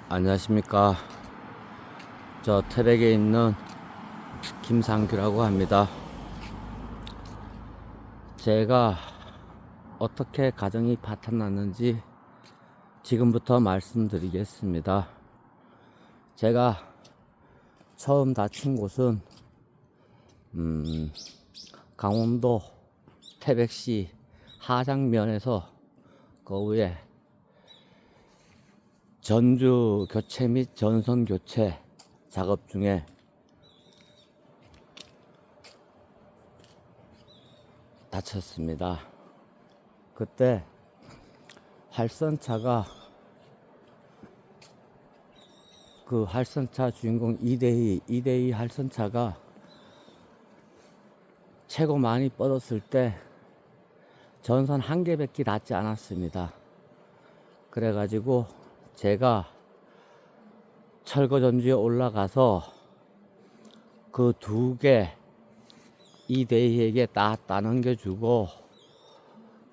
안녕하십니까. 저 태백에 있는 김상규라고 합니다. 제가 어떻게 가정이 파탄났는지 지금부터 말씀드리겠습니다. 제가 처음 다친 곳은 강원도 태백시 하장면에서 그 위에 전주 교체 및 전선 교체 작업 중에 다쳤습니다. 그때 활선차가 그 활선차 주인공 이대희 활선차가 최고 많이 뻗었을 때 전선 한 개밖에 닿지 않았습니다. 그래가지고 제가 철거 전지에 올라가서 그 두 개 이대희에게 다 따넘겨주고,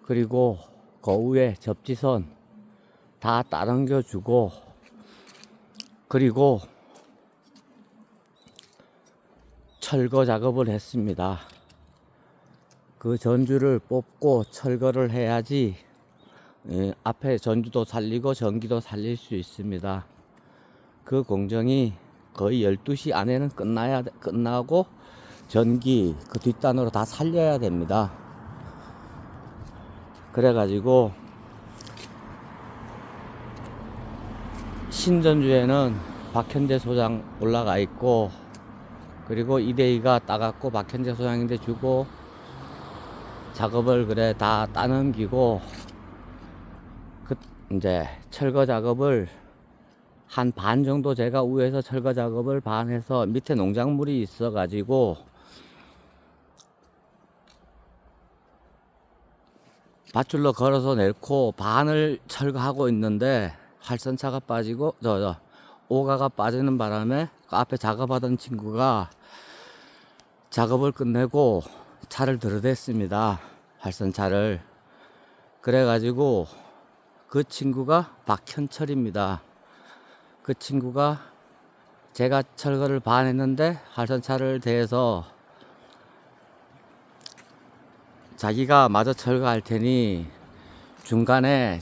그리고 그 위에 접지선 다 따넘겨주고, 그리고 철거 작업을 했습니다. 그 전주를 뽑고 철거를 해야지 앞에 전주도 살리고 전기도 살릴 수 있습니다. 그 공정이 거의 12시 안에는 끝나고 전기 그 뒷단으로 다 살려야 됩니다. 그래가지고 신전주에는 박현재 소장 올라가 있고, 그리고 이대희가 따갖고 박현재 소장인데 주고 작업을 그래 다 따넘기고, 이제 철거 작업을 한 반 정도 제가 위에서 철거 작업을 반 해서 밑에 농작물이 있어 가지고 밧줄로 걸어서 내놓고 반을 철거하고 있는데 활선차가 빠지고 오가가 빠지는 바람에 그 앞에 작업하던 친구가 작업을 끝내고 차를 들어댔습니다. 활선차를. 그래가지고 그 친구가 박현철입니다. 그 친구가 제가 철거를 반 했는데 활선차를 대서 자기가 마저 철거할 테니 중간에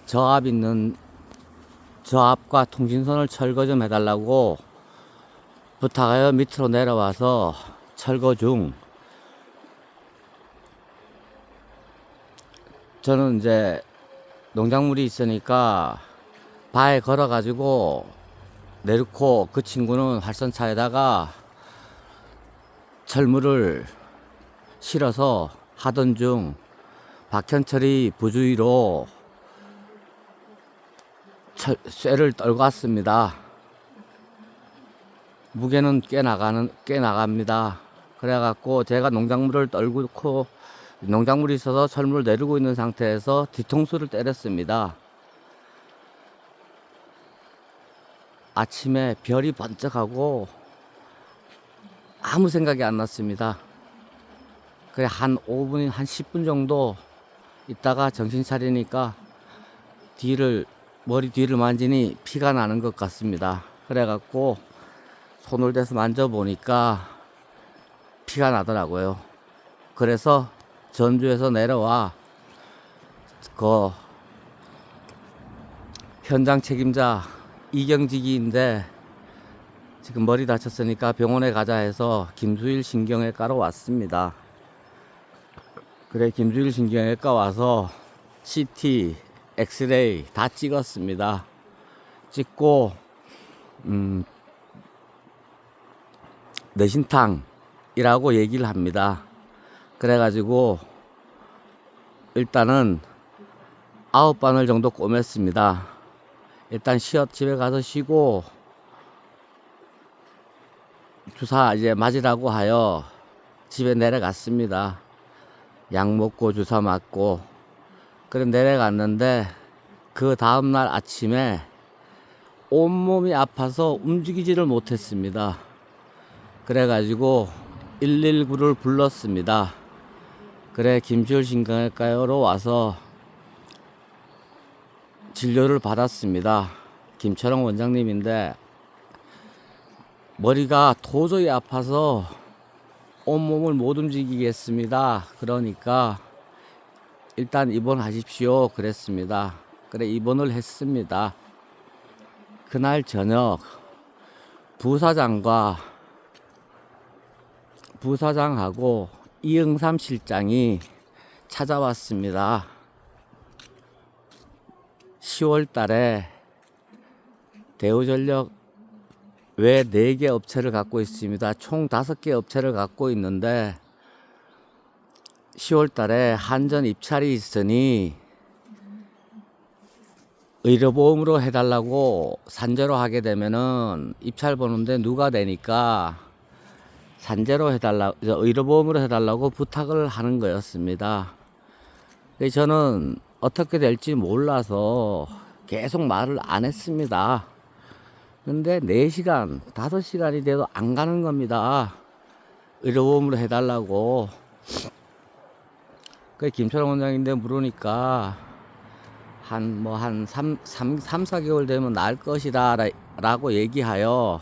저압과 통신선을 철거 좀 해달라고 부탁하여 밑으로 내려와서 철거 중. 저는 이제 농작물이 있으니까 바에 걸어 가지고 내놓고, 그 친구는 활선차에다가 철물을 실어서 하던 중 박현철이 부주의로 쇠를 떨고 왔습니다. 무게는 꽤 나갑니다. 그래갖고 제가 농작물을 떨고 농작물이 있어서 철물을 내리고 있는 상태에서 뒤통수를 때렸습니다. 아침에 별이 번쩍하고 아무 생각이 안 났습니다. 그래 한 5분, 한 10분 정도 있다가 정신 차리니까 머리 뒤를 만지니 피가 나는 것 같습니다. 그래갖고 손을 대서 만져보니까 피가 나더라고요. 그래서 전주에서 내려와 그 현장 책임자 이경직이인데 지금 머리 다쳤으니까 병원에 가자 해서 김수일 신경외과로 왔습니다. 그래 김수일 신경외과 와서 CT, 엑스레이 다 찍었습니다. 찍고 뇌신탕이라고 얘기를 합니다. 그래가지고 일단은 9바늘 정도 꼬맸습니다. 일단 집에 가서 쉬고 주사 이제 맞으라고 하여 집에 내려갔습니다. 약 먹고 주사 맞고 그래 내려갔는데 그 다음날 아침에 온몸이 아파서 움직이지를 못했습니다. 그래가지고 119를 불렀습니다. 그래 김수일 신경외과로 와서 진료를 받았습니다. 김철웅 원장님인데 머리가 도저히 아파서 온몸을 못 움직이겠습니다. 그러니까 일단 입원하십시오 그랬습니다. 그래 입원을 했습니다. 그날 저녁 부사장하고 이응삼 실장이 찾아왔습니다. 10월 달에 대우전력 외 4개 업체를 갖고 있습니다. 총 5개 업체를 갖고 있는데 10월 달에 한전 입찰이 있으니 의료보험으로 해달라고 산재로 하게 되면은 입찰 보는데 누가 되니까 산재로 해달라, 의료보험으로 해달라고 부탁을 하는 거였습니다. 저는 어떻게 될지 몰라서 계속 말을 안 했습니다. 근데 4시간, 5시간이 돼도 안 가는 겁니다. 의료보험으로 해달라고. 김철웅 원장인데 물으니까 한 4개월 되면 나을 것이다 라고 얘기하여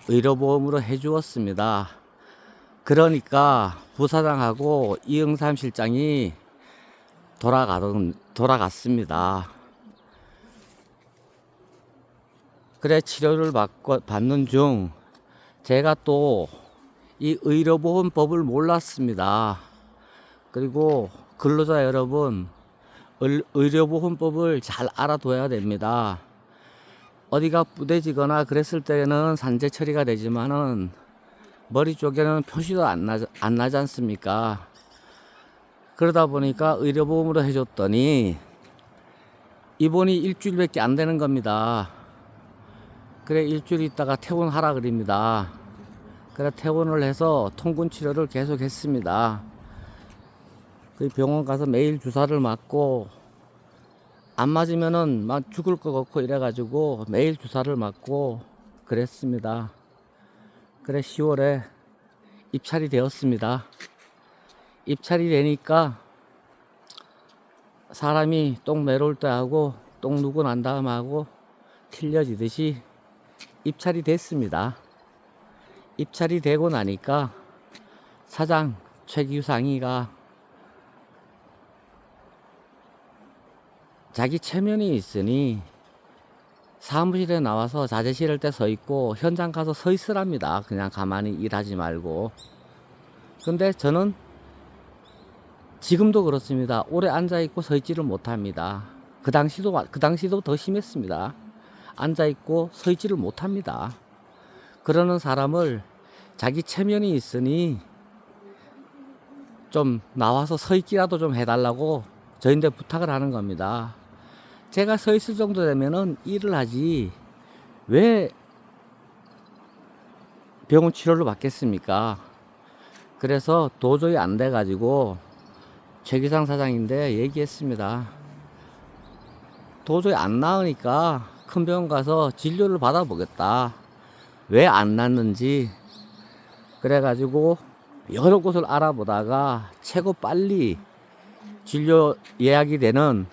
의료보험으로 해주었습니다. 그러니까 부사장하고 이응삼 실장이 돌아갔습니다. 그래 치료를 받는 중 제가 또 이 의료보험법을 몰랐습니다. 그리고 근로자 여러분 의료보험법을 잘 알아둬야 됩니다. 어디가 부대지거나 그랬을 때는 산재 처리가 되지만은 머리 쪽에는 표시도 안 나지 않습니까? 그러다 보니까 의료보험으로 해줬더니 입원이 일주일밖에 안 되는 겁니다. 그래 일주일 있다가 퇴원하라 그럽니다. 그래 퇴원을 해서 통근 치료를 계속 했습니다. 그 병원 가서 매일 주사를 맞고 안 맞으면은 막 죽을 것 같고 이래가지고 매일 주사를 맞고 그랬습니다. 그래 10월에 입찰이 되었습니다. 입찰이 되니까 사람이 똥 매러울 때 하고 똥 누고 난 다음 하고 틀려지듯이 입찰이 됐습니다. 입찰이 되고 나니까 사장 최규상이가 자기 체면이 있으니 사무실에 나와서 자재 실을 때 서 있고 현장 가서 서 있으랍니다. 그냥 가만히 일하지 말고. 근데 저는 지금도 그렇습니다. 오래 앉아 있고 서 있지를 못합니다. 그 당시도 더 심했습니다. 앉아 있고 서 있지를 못합니다. 그러는 사람을 자기 체면이 있으니 좀 나와서 서 있기라도 좀 해달라고 저희한테 부탁을 하는 겁니다. 제가 서 있을 정도 되면은 일을 하지 왜 병원 치료를 받겠습니까? 그래서 도저히 안 돼가지고 최기상 사장인데 얘기했습니다. 도저히 안 나으니까 큰 병원 가서 진료를 받아보겠다. 왜 안 낫는지. 그래가지고 여러 곳을 알아보다가 최고 빨리 진료 예약이 되는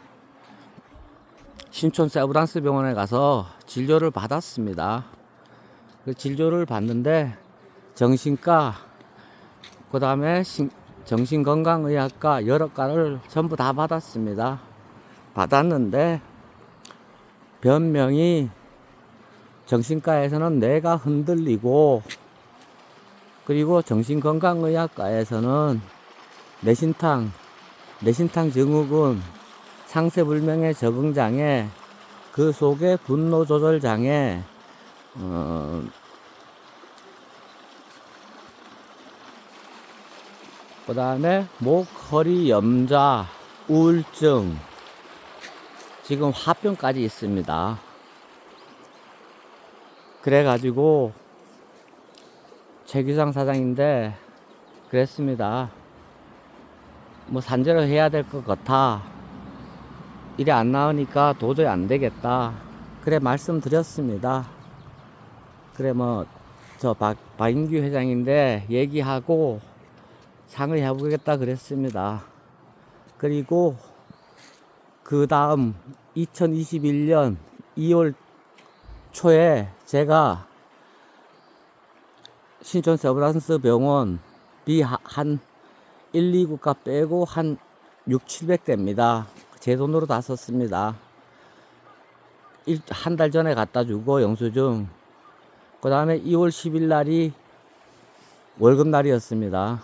신촌 세브란스 병원에 가서 진료를 받았습니다. 그 진료를 받는데 정신과, 그 다음에 정신건강의학과 여러 과를 전부 다 받았습니다. 받았는데 변명이 정신과에서는 뇌가 흔들리고, 그리고 정신건강의학과에서는 뇌신탕 증후군, 상세불명의 적응장애, 그 속에 분노조절장애, 그 다음에 목, 허리, 염좌, 우울증, 지금 화병까지 있습니다. 그래가지고 최규상 사장인데 그랬습니다. 뭐 산재로 해야 될 것 같아. 일이 안 나오니까 도저히 안 되겠다. 그래 말씀드렸습니다. 그래 뭐 저 박인규 회장인데 얘기하고 상의해 보겠다 그랬습니다. 그리고 그 다음 2021년 2월 초에 제가 신촌 세브란스 병원비 한 1, 2구가 빼고 한 6, 700대입니다. 제 돈으로 다 썼습니다. 한 달 전에 갖다 주고 영수증. 그 다음에 2월 10일 날이 월급 날이었습니다.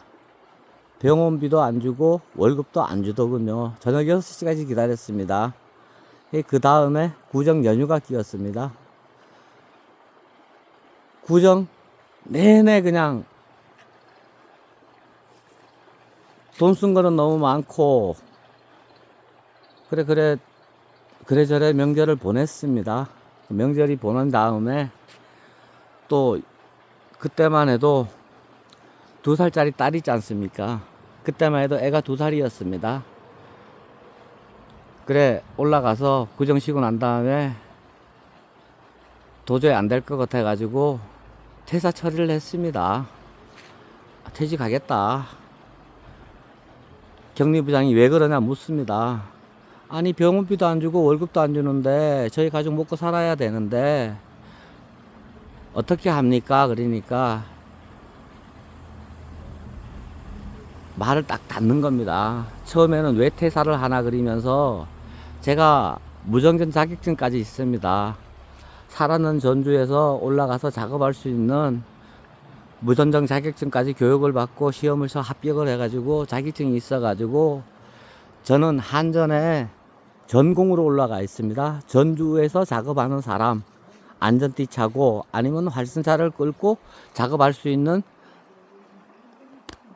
병원비도 안 주고 월급도 안 주더군요. 저녁 6시까지 기다렸습니다. 그 다음에 구정 연휴가 끼었습니다. 구정 내내 그냥 돈 쓴 거는 너무 많고 그래저래 명절을 보냈습니다. 명절이 보낸 다음에 또 그때만 해도 2살짜리 딸이 있지 않습니까? 그때만 해도 애가 2살이었습니다. 그래 올라가서 구정 쉬고 난 다음에 도저히 안 될 것 같아 가지고 퇴사 처리를 했습니다. 퇴직하겠다. 격리부장이 왜 그러냐 묻습니다. 아니 병원비도 안 주고 월급도 안 주는데 저희 가족 먹고 살아야 되는데 어떻게 합니까? 그러니까 말을 딱 닫는 겁니다. 처음에는 왜 퇴사를 하나 그러면서 제가 무정전 자격증까지 있습니다. 살았는 전주에서 올라가서 작업할 수 있는 무전정 자격증까지 교육을 받고 시험을 합격을 해가지고 자격증이 있어가지고 저는 한전에 전공으로 올라가 있습니다. 전주에서 작업하는 사람 안전띠 차고 아니면 활선차를 끌고 작업할 수 있는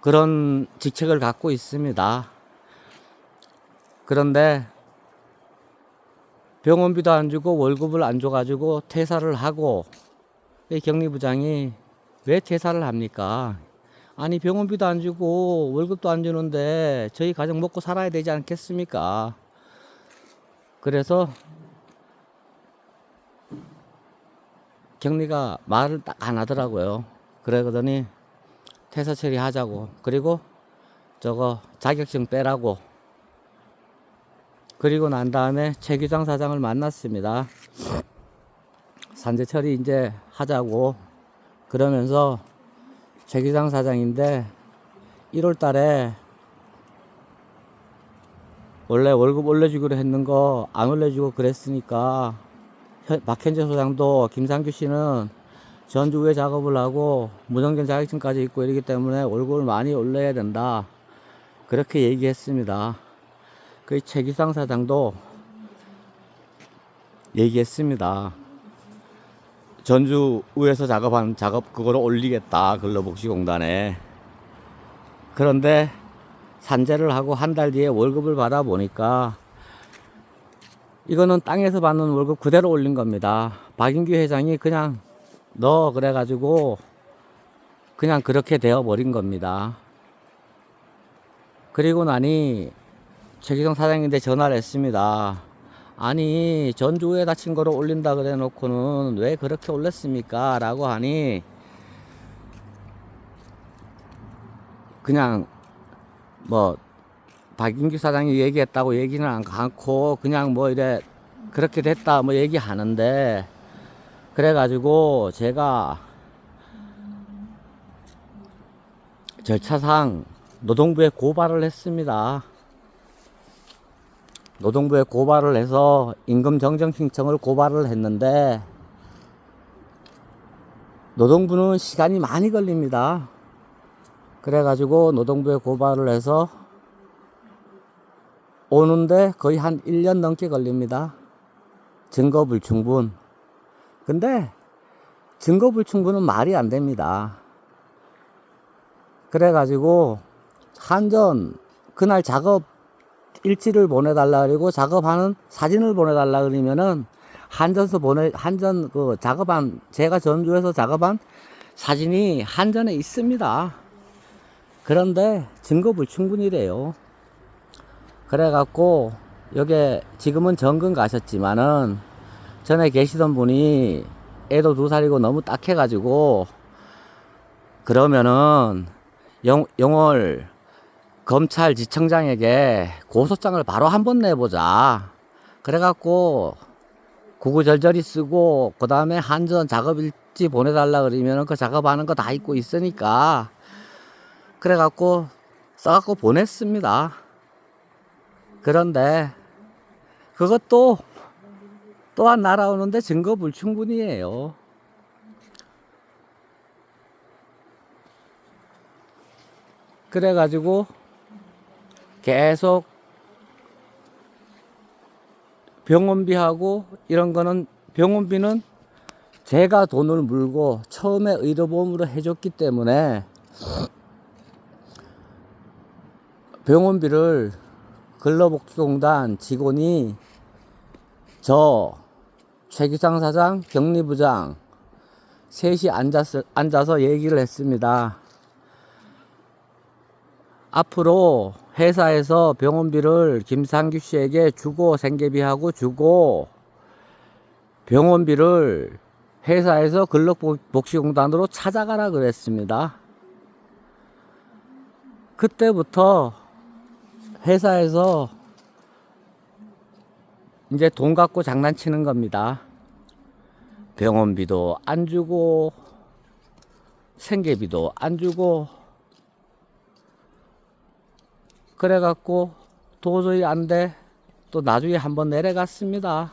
그런 직책을 갖고 있습니다. 그런데 병원비도 안 주고 월급을 안 줘가지고 퇴사를 하고 격리부장이 왜 퇴사를 합니까? 아니 병원비도 안 주고 월급도 안 주는데 저희 가족 먹고 살아야 되지 않겠습니까? 그래서 격리가 말을 딱 안 하더라고요. 그러더니 퇴사 처리하자고, 그리고 저거 자격증 빼라고, 그리고 난 다음에 최규장 사장을 만났습니다. 산재 처리 이제 하자고 그러면서 최규장 사장인데 1월 달에 원래 월급 올려주기로 했는 거 안 올려주고 그랬으니까 박현재 소장도 김상규 씨는 전주 후에 작업을 하고 무정전 자격증까지 있고 이러기 때문에 월급을 많이 올려야 된다, 그렇게 얘기했습니다. 그 최기상 사장도 얘기했습니다. 전주 우에서 작업한 작업 그거를 올리겠다, 근로복지공단에. 그런데 산재를 하고 한 달 뒤에 월급을 받아 보니까 이거는 땅에서 받는 월급 그대로 올린 겁니다. 박인규 회장이 그냥 너 그래가지고 그냥 그렇게 되어 버린 겁니다. 그리고 나니 최기성 사장님한테 전화를 했습니다. 아니 전주에 다친 거를 올린다 그래 놓고는 왜 그렇게 올렸습니까? 라고 하니 그냥 뭐 박인규 사장이 얘기했다고 얘기는 않고 그냥 뭐 이래 그렇게 됐다 뭐 얘기하는데, 그래가지고 제가 절차상 노동부에 고발을 했습니다. 노동부에 고발을 해서 임금 정정 신청을 고발을 했는데 노동부는 시간이 많이 걸립니다. 그래가지고 노동부에 고발을 해서 오는데 거의 한 1년 넘게 걸립니다. 증거 불충분. 근데 증거 불충분은 말이 안 됩니다. 그래가지고 한전 그날 작업 일지를 보내달라 그리고 작업하는 사진을 보내달라 그러면은 한전 그 작업한, 제가 전주에서 작업한 사진이 한전에 있습니다. 그런데 증거 불충분이래요. 그래갖고 여기 지금은 정근 가셨지만은 전에 계시던 분이 애도 2살이고 너무 딱해가지고 그러면은 영월 검찰지청장에게 고소장을 바로 한번 내보자. 그래갖고 구구절절히 쓰고 그 다음에 한전 작업일지 보내달라 그러면 그 작업하는 거 다 있고 있으니까 그래갖고 써갖고 보냈습니다. 그런데 그것도 또한 날아오는데 증거 불충분이에요. 그래가지고 계속 병원비하고 이런 거는 병원비는 제가 돈을 물고 처음에 의료보험으로 해줬기 때문에 병원비를 근로복지공단 직원이 저 최기상 사장, 격리부장 셋이 앉아서 얘기를 했습니다. 앞으로 회사에서 병원비를 김상규 씨에게 주고 생계비하고 주고 병원비를 회사에서 근로복지공단으로 찾아가라 그랬습니다. 그때부터 회사에서 이제 돈 갖고 장난치는 겁니다. 병원비도 안 주고 생계비도 안 주고 그래갖고 도저히 안 돼. 또 나중에 한번 내려갔습니다.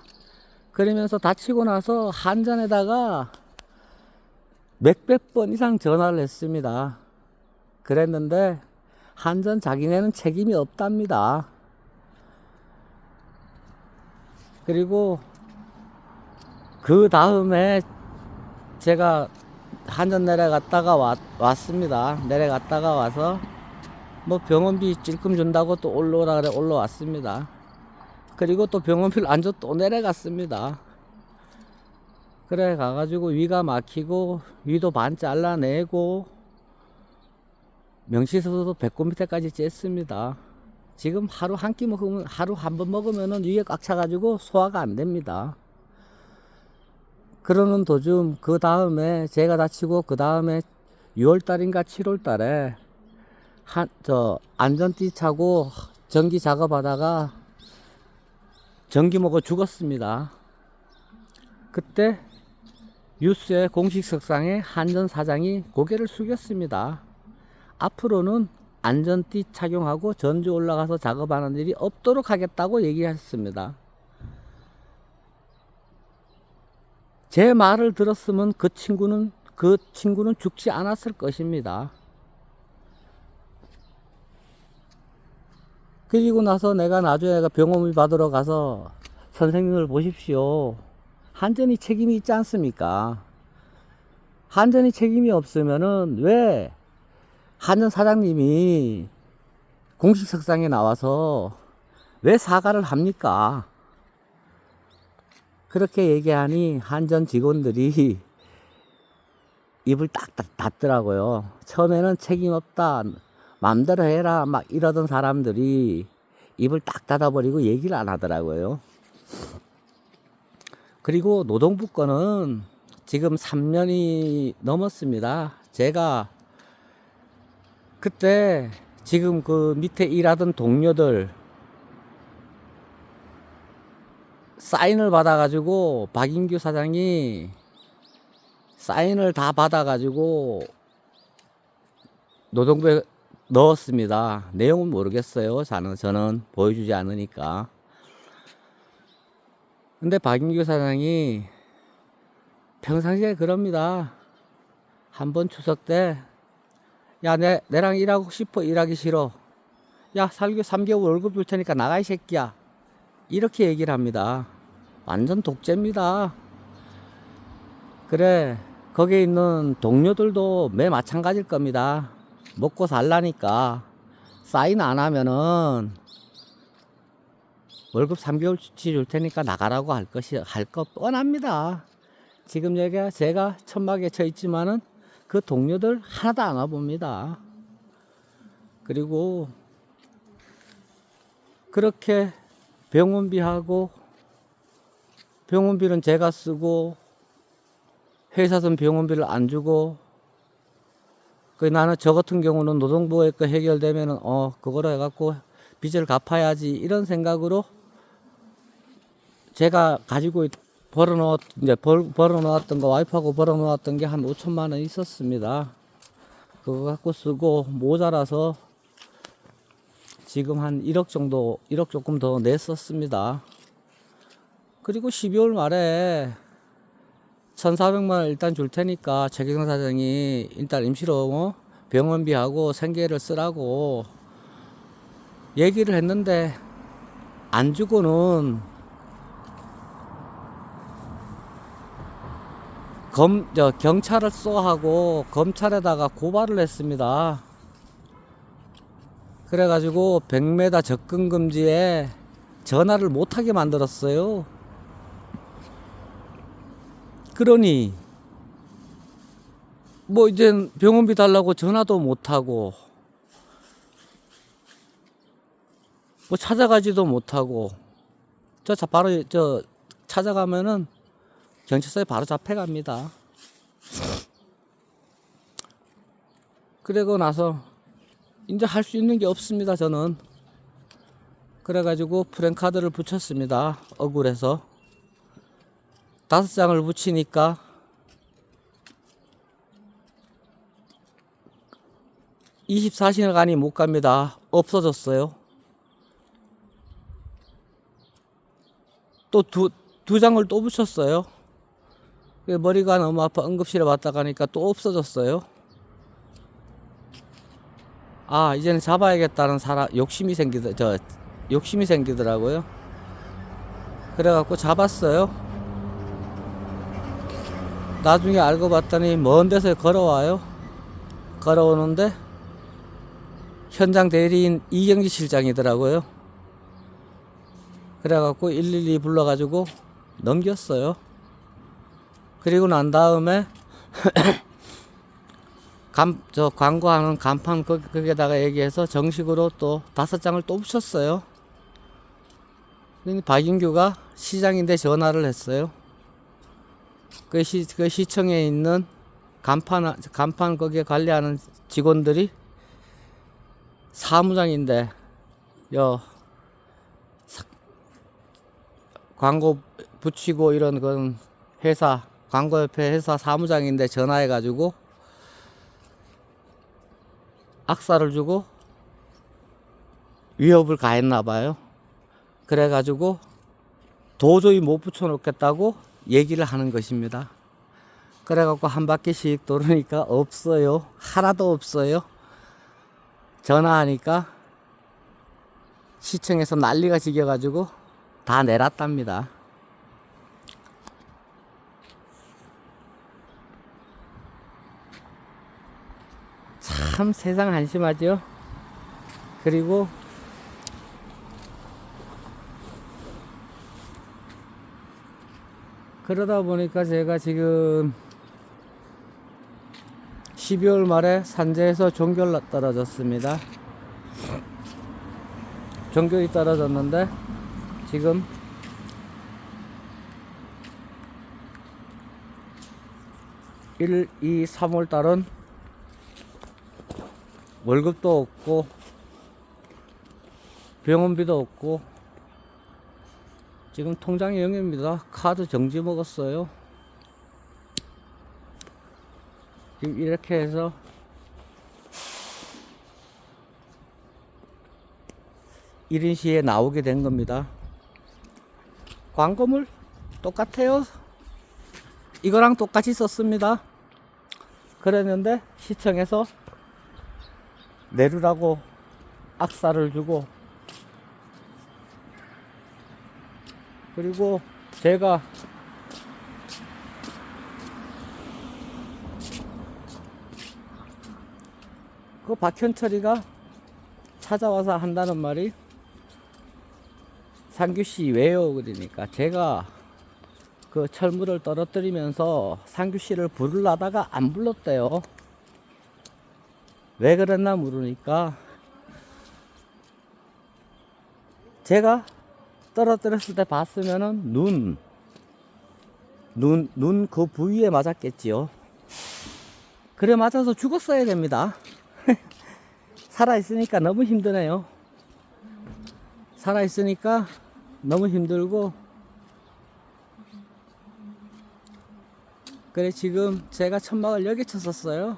그러면서 다치고 나서 한전에다가 몇백 번 이상 전화를 했습니다. 그랬는데 한전 자기네는 책임이 없답니다. 그리고 그 다음에 제가 한전 내려갔다가 왔습니다. 내려갔다가 와서 뭐 병원비 찔끔 준다고 또 올라오라 그래 올라왔습니다. 그리고 또 병원비를 안 줘 또 내려갔습니다. 그래 가가지고 위가 막히고 위도 반 잘라내고 명치수도 배꼽 밑에까지 쬐습니다. 지금 하루 한 끼 먹으면 하루 한 번 먹으면은 위에 꽉 차가지고 소화가 안 됩니다. 그러는 도중 그 다음에 제가 다치고 그 다음에 6월달인가 7월달에 안전띠 차고 전기 작업하다가 전기 먹어 죽었습니다. 그때 뉴스의 공식 석상에 한전 사장이 고개를 숙였습니다. 앞으로는 안전띠 착용하고 전주 올라가서 작업하는 일이 없도록 하겠다고 얘기했습니다. 제 말을 들었으면 그 친구는 죽지 않았을 것입니다. 그리고 나서 나중에 병원을 받으러 가서 선생님을 보십시오. 한전이 책임이 있지 않습니까? 한전이 책임이 없으면은 왜 한전 사장님이 공식 석상에 나와서 왜 사과를 합니까? 그렇게 얘기하니 한전 직원들이 입을 딱 닫더라고요. 처음에는 책임 없다, 맘대로 해라 막 이러던 사람들이 입을 딱 닫아버리고 얘기를 안 하더라고요. 그리고 노동부 거는 지금 3년이 넘었습니다. 제가 그때 지금 그 밑에 일하던 동료들 사인을 받아가지고 박인규 사장이 사인을 다 받아가지고 노동부에 넣었습니다. 내용은 모르겠어요. 저는 보여주지 않으니까. 근데 박인규 사장이 평상시에 그럽니다. 한번 추석 때 야, 내랑 일하고 싶어, 일하기 싫어. 야, 3개월 월급 줄 테니까 나가, 이 새끼야. 이렇게 얘기를 합니다. 완전 독재입니다. 그래, 거기에 있는 동료들도 매 마찬가지일 겁니다. 먹고 살라니까 사인 안 하면은 월급 3개월치 줄 테니까 나가라고 할 거 뻔합니다. 지금 제가 천막에 쳐 있지만은 그 동료들 하나도 안 와봅니다. 그리고 그렇게 병원비는 제가 쓰고 회사선 병원비를 안 주고 나는 저 같은 경우는 노동부에 거 해결되면은 그거로 해갖고 빚을 갚아야지 이런 생각으로 제가 가지고 벌어놓았던 거, 와이프하고 벌어놓았던 게 한 5천만 원 있었습니다. 그거 갖고 쓰고 모자라서 지금 한 1억 정도, 1억 조금 더 냈었습니다. 그리고 12월 말에 1,400만 원 일단 줄 테니까 최경영 사장이 일단 임시로 병원비하고 생계를 쓰라고 얘기를 했는데 안 주고는 경찰을 쏘하고 검찰에다가 고발을 했습니다. 그래가지고 100m 접근 금지에 전화를 못하게 만들었어요. 그러니 뭐 이젠 병원비 달라고 전화도 못하고 뭐 찾아가지도 못하고 바로 찾아가면은 경찰서에 바로 잡혀갑니다. 그러고 나서 이제 할 수 있는 게 없습니다. 저는 그래가지고 프랜카드를 붙였습니다. 억울해서 5장을 붙이니까 24시간이 못 갑니다. 없어졌어요. 또 두 장을 또 붙였어요. 머리가 너무 아파 응급실에 왔다 가니까 또 없어졌어요. 아, 이제는 잡아야겠다는 욕심이 생기더라고요. 그래갖고 잡았어요. 나중에 알고 봤더니 먼 데서 걸어와요. 걸어오는데 현장 대리인 이경지 실장이더라고요. 그래갖고 112 불러가지고 넘겼어요. 그리고 난 다음에 광고하는 간판 거기에다가 얘기해서 정식으로 또 5장을 또 붙였어요. 박인규가 시장인데 전화를 했어요. 그 시청에 있는 간판 거기에 관리하는 직원들이 사무장인데 광고 붙이고 이런 건 회사 광고협회 회사 사무장인데 전화해가지고 악사를 주고 위협을 가했나봐요. 그래가지고 도저히 못 붙여놓겠다고 얘기를 하는 것입니다. 그래갖고 한 바퀴씩 돌으니까 없어요. 하나도 없어요. 전화하니까 시청에서 난리가 지겨가지고 다 내놨답니다. 참 세상 한심하죠. 그리고 그러다 보니까 제가 지금 12월 말에 산재에서 종결 떨어졌습니다. 종결이 떨어졌는데 지금 1, 2, 3월 달은 월급도 없고 병원비도 없고 지금 통장이 0입니다. 카드 정지 먹었어요. 지금 이렇게 해서 이른 시에 나오게 된 겁니다. 광고물 똑같아요. 이거랑 똑같이 썼습니다. 그랬는데 시청에서 내르라고 악사를 주고, 그리고 제가 그 박현철이가 찾아와서 한다는 말이, 상규씨 왜요? 그러니까 제가 그 철물을 떨어뜨리면서 상규씨를 부르려다가 안 불렀대요. 왜 그랬나 물으니까 제가 떨어뜨렸을 때 봤으면은 눈 그 부위에 맞았겠지요. 그래 맞아서 죽었어야 됩니다. 살아있으니까 너무 힘드네요. 살아있으니까 너무 힘들고, 그래 지금 제가 천막을 여기 쳤었어요.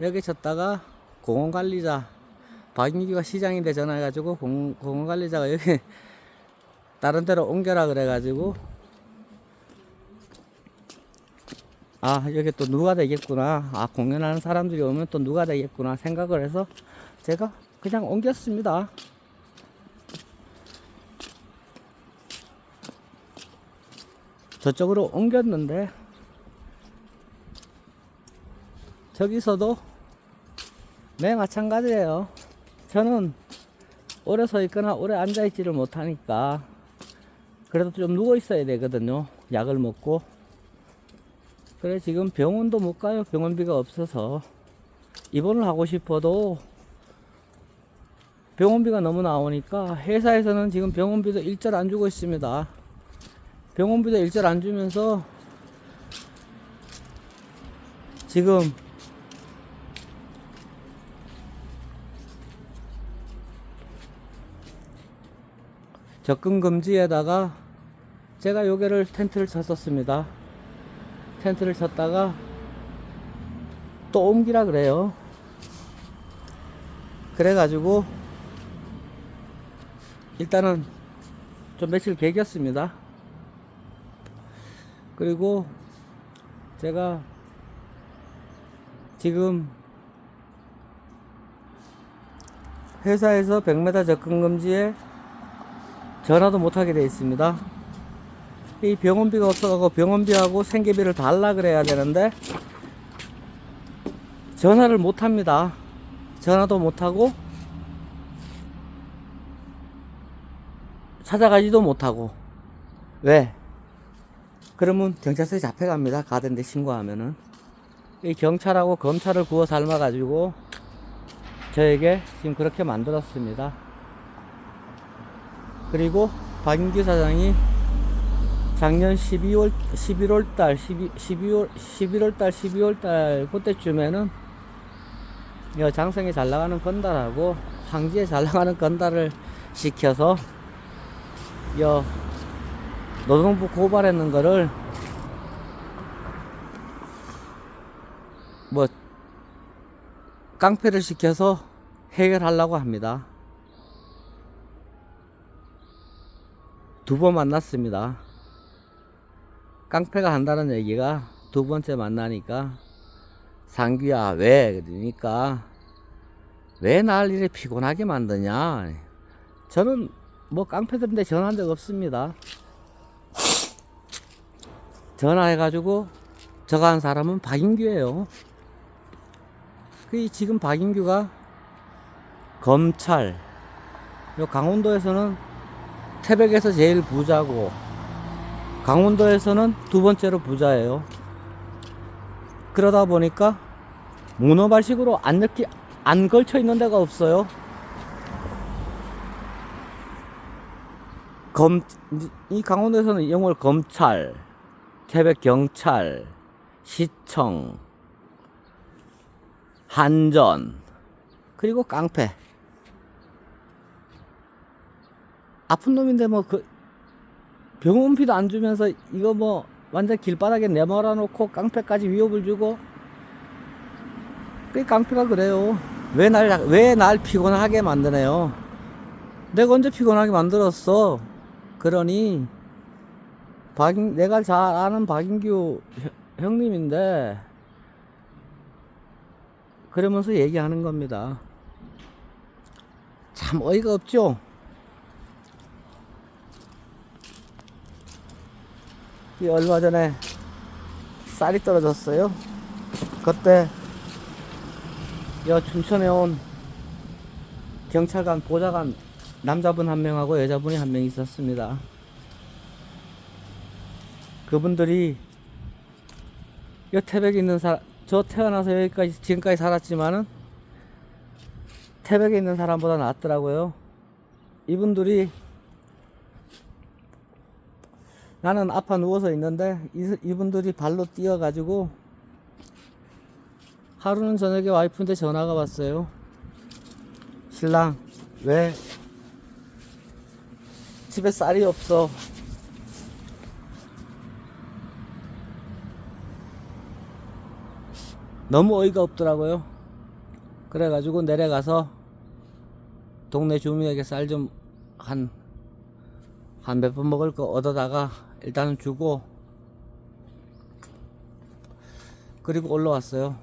여기 쳤다가 공원관리자 박인규가 시장인데 전화해가지고 공원관리자가 여기 다른 데로 옮겨라 그래가지고 아 여기 또 누가 되겠구나, 아 공연하는 사람들이 오면 또 누가 되겠구나 생각을 해서 제가 그냥 옮겼습니다. 저쪽으로 옮겼는데 저기서도 매 마찬가지예요. 저는 오래 서 있거나 오래 앉아 있지를 못하니까 그래도 좀 누워 있어야 되거든요, 약을 먹고. 그래 지금 병원도 못 가요. 병원비가 없어서. 입원을 하고 싶어도 병원비가 너무 나오니까 회사에서는 지금 병원비도 일절 안 주고 있습니다. 병원비도 일절 안 주면서 지금 접근 금지에다가 제가 요게를 텐트를 쳤었습니다. 텐트를 쳤다가 또 옮기라 그래요. 그래가지고 일단은 좀 며칠 개겼습니다. 그리고 제가 지금 회사에서 100m 접근 금지에 전화도 못하게 되어 있습니다. 이 병원비가 없어가지고 병원비하고 생계비를 달라 그래야 되는데 전화를 못합니다. 전화도 못하고 찾아가지도 못하고. 왜? 그러면 경찰서에 잡혀갑니다. 가던데 신고하면은. 이 경찰하고 검찰을 구워 삶아가지고 저에게 지금 그렇게 만들었습니다. 그리고 박인규 사장이 작년 11월달 그때쯤에는 장성에 잘 나가는 건달하고 황지에 잘 나가는 건달을 시켜서 노동부 고발했는 거를 깡패를 시켜서 해결하려고 합니다. 두 번 만났습니다. 깡패가 한다는 얘기가 두 번째 만나니까 상규야 왜? 그러니까 왜 날 이렇게 피곤하게 만드냐. 저는 깡패들인데 전화한 적 없습니다. 전화해가지고 저거 한 사람은 박인규예요. 지금 박인규가 검찰, 강원도에서는 태백에서 제일 부자고 강원도에서는 두 번째로 부자예요. 그러다 보니까 문어발식으로 안 걸쳐 있는 데가 없어요. 이 강원도에서는 영월 검찰, 태백 경찰, 시청, 한전, 그리고 깡패. 아픈 놈인데 병원비도 안 주면서 이거 완전 길바닥에 내몰아 놓고 깡패까지 위협을 주고. 그 깡패가 그래요. 왜 날 피곤하게 만드네요. 내가 언제 피곤하게 만들었어? 그러니 내가 잘 아는 박인규 형님인데 그러면서 얘기하는 겁니다. 참 어이가 없죠. 얼마 전에 쌀이 떨어졌어요. 그때 춘천에 온 경찰관 보좌관 남자분 한 명하고 여자분이 한 명 있었습니다. 그분들이 태백에 있는 저 태어나서 지금까지 살았지만은 태백에 있는 사람보다 낫더라고요. 이분들이 나는 아파 누워서 있는데 이분들이 발로 뛰어가지고 하루는 저녁에 와이프한테 전화가 왔어요. 신랑 왜 집에 쌀이 없어? 너무 어이가 없더라고요. 그래가지고 내려가서 동네 주민에게 쌀 좀 한 몇 번 먹을 거 얻어다가 일단은 주고, 그리고 올라왔어요.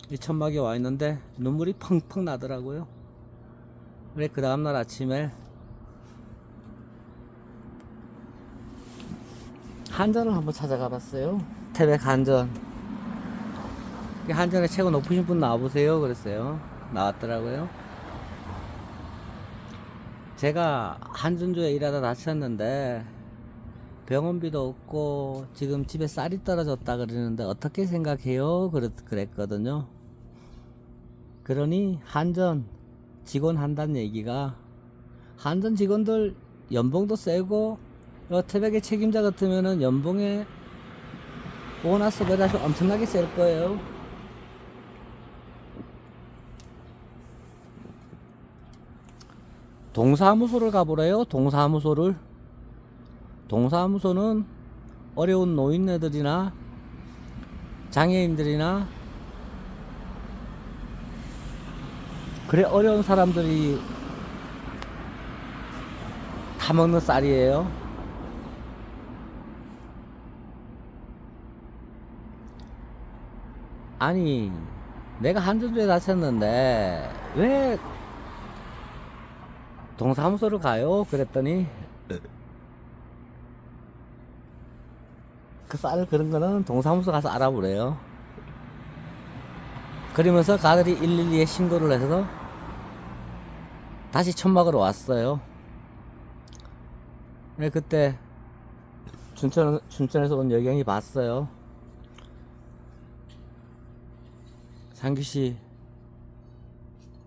이 천막에 와 있는데 눈물이 펑펑 나더라고요. 그래 그 다음날 아침에 한전을 한번 찾아가 봤어요. 태백 한전. 한전에 최고 높으신 분 나와보세요 그랬어요. 나왔더라고요. 제가 한전조에 일하다 다쳤는데 병원비도 없고 지금 집에 쌀이 떨어졌다 그러는데 어떻게 생각해요? 그랬거든요. 그러니 한전 직원 한다는 얘기가, 한전 직원들 연봉도 세고 태백의 책임자 같으면은 연봉에 보너스 배다시 엄청나게 셀 거예요. 동사무소를 가보래요. 동사무소는 어려운 노인네들이나 장애인들이나 그래 어려운 사람들이 다 먹는 쌀이에요. 아니 내가 한전주에 다쳤는데 왜 동사무소를 가요? 그랬더니 그 쌀을 그런 거는 동사무소 가서 알아보래요. 그러면서 가들이 112에 신고를 해서 다시 천막으로 왔어요. 네, 그때 춘천에서 온 여경이 봤어요. 상규씨